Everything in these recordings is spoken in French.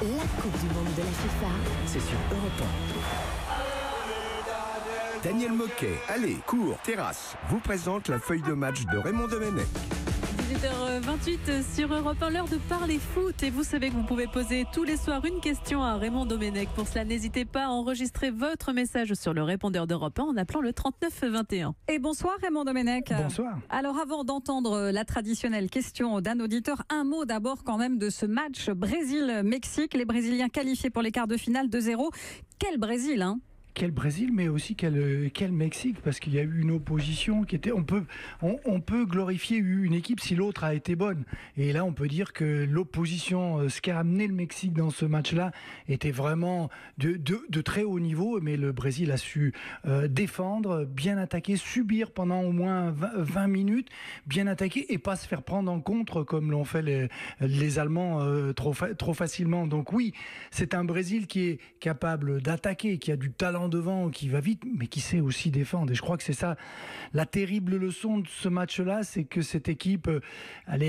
La Coupe du Monde de la FIFA, C'est sur Europe 1. Daniel Moquet, allez, cours, terrasse, vous présente la feuille de match de Raymond Domenech. 18h28 sur Europe 1, l'heure de parler foot. Et vous savez que vous pouvez poser tous les soirs une question à Raymond Domenech. Pour cela, n'hésitez pas à enregistrer votre message sur le répondeur d'Europe 1 en appelant le 3921. Et bonsoir Raymond Domenech. Bonsoir. Alors avant d'entendre la traditionnelle question d'un auditeur, un mot d'abord quand même de ce match Brésil-Mexique. Les Brésiliens qualifiés pour les quarts de finale 2-0. Quel Brésil, hein? Quel Brésil, mais aussi quel Mexique, parce qu'il y a eu une opposition qui était. On peut glorifier une équipe si l'autre a été bonne. Et là, on peut dire que l'opposition, ce qui a amené le Mexique dans ce match-là, était vraiment de très haut niveau. Mais le Brésil a su défendre, bien attaquer, subir pendant au moins 20 minutes, bien attaquer et pas se faire prendre en contre comme l'ont fait les Allemands trop facilement. Donc oui, c'est un Brésil qui est capable d'attaquer, qui a du talent devant, qui va vite, mais qui sait aussi défendre. Et je crois que c'est ça la terrible leçon de ce match-là, c'est que cette équipe, elle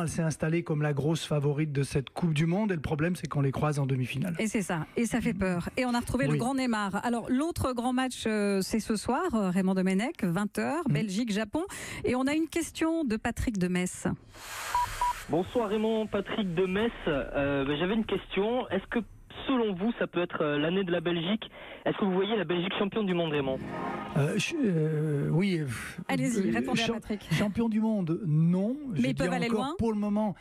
s'est installée comme la grosse favorite de cette Coupe du Monde. Et le problème, c'est qu'on les croise en demi-finale. Et c'est ça, et ça fait peur. Et on a retrouvé le grand Neymar. Alors l'autre grand match, c'est ce soir, Raymond Domenech, 20h, Belgique-Japon. Et on a une question de Patrick de Metz. Bonsoir Raymond, Patrick de Metz. J'avais une question. Est-ce que selon vous, ça peut être l'année de la Belgique? Est-ce que vous voyez la Belgique championne du monde, Raymond? Oui. Allez-y, répondez à Patrick. Champion du monde, non. Mais ils peuvent aller loin. Pour le moment,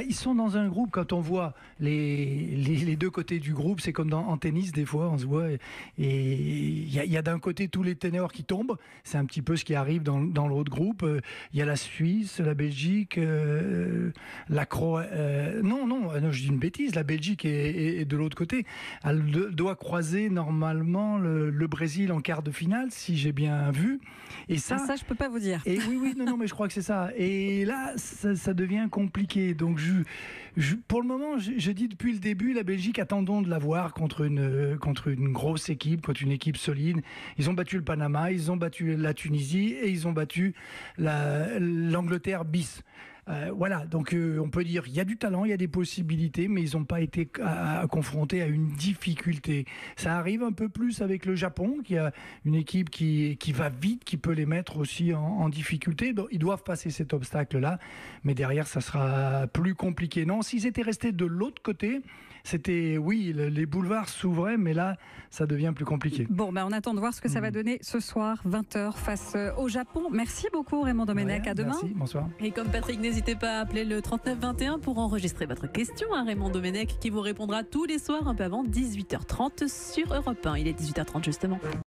ils sont dans un groupe. Quand on voit les deux côtés du groupe, c'est comme en tennis, des fois, on se voit. Et il y a d'un côté tous les ténors qui tombent. C'est un petit peu ce qui arrive dans l'autre groupe. Il y a la Suisse, la Belgique, la Croatie. Non, je dis une bêtise. La Belgique est de l'autre côté. Elle doit croiser normalement le Brésil en quart de finale, si j'ai bien vu. Et ça, je peux pas vous dire. Et oui, non, mais je crois que c'est ça. Et là, ça devient compliqué. Donc, pour le moment, je dis depuis le début, la Belgique, attendons de la voir contre une grosse équipe, contre une équipe solide. Ils ont battu le Panama, ils ont battu la Tunisie et ils ont battu l'Angleterre bis. Voilà, donc on peut dire il y a du talent, il y a des possibilités, mais ils n'ont pas été confrontés à une difficulté. Ça arrive un peu plus avec le Japon, qui a une équipe qui va vite, qui peut les mettre aussi en difficulté. Donc, ils doivent passer cet obstacle-là, mais derrière, ça sera plus compliqué. Non, s'ils étaient restés de l'autre côté, c'était, oui, les boulevards s'ouvraient, mais là, ça devient plus compliqué. Bon, on attend de voir ce que ça va donner ce soir, 20h, face au Japon. Merci beaucoup, Raymond Domenech. À demain. Merci, bonsoir. Et comme Patrick, n'hésitez pas à appeler le 3921 pour enregistrer votre question à Raymond Domenech qui vous répondra tous les soirs un peu avant 18h30 sur Europe 1. Il est 18h30 justement.